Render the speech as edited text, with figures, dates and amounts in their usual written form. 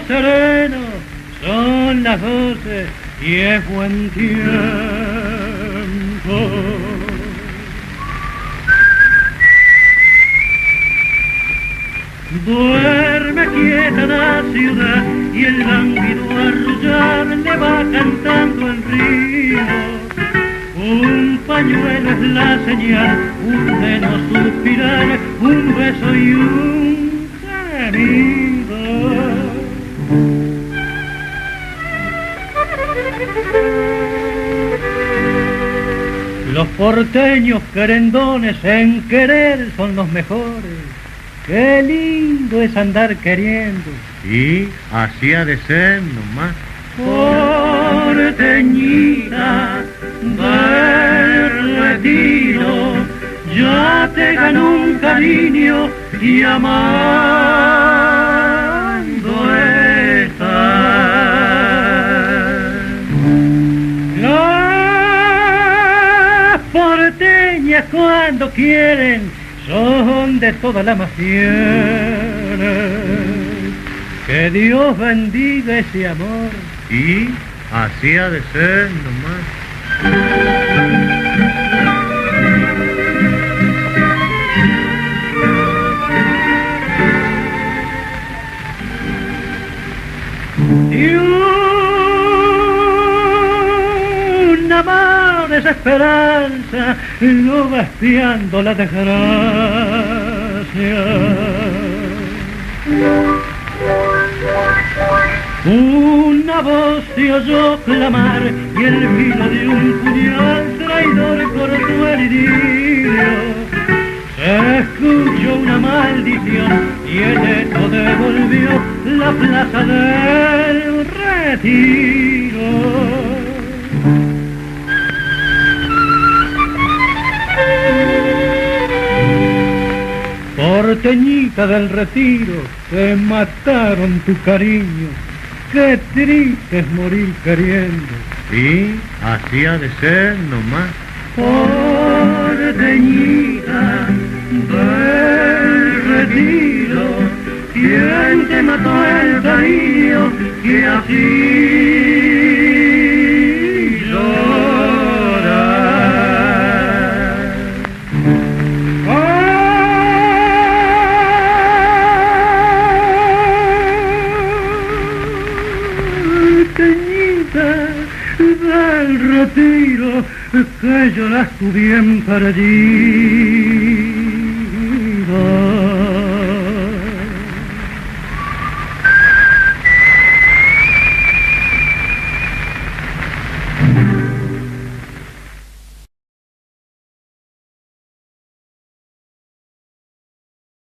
sereno, son las 12 y es buen tiempo. Duerme quieta la ciudad y el lánguido arrullar le va cantando el río. Un pañuelo es la señal, un seno suspirar, un beso y un gemido. Los porteños querendones en querer son los mejores. Qué lindo es andar queriendo. Y así ha de ser nomás. Porteñita del retiro, ya te ganó un cariño y amando estás. Las porteñas cuando quieren son de toda la nación. Que Dios bendiga ese amor. Y así ha de ser nomás. Y una más desesperanza lo va espiando la desgracia. Una voz se oyó clamar y el filo de un puñal traidor cortó el idilio. Se escuchó una maldición y el eco devolvió la plaza del Retiro. Porteñita del Retiro, te mataron tu cariño, qué triste es morir queriendo. Y así ha de ser nomás. Porteñita del Retiro, ¿quién te mató el cariño que así llora? Del Retiro, que lloras tu bien perdido.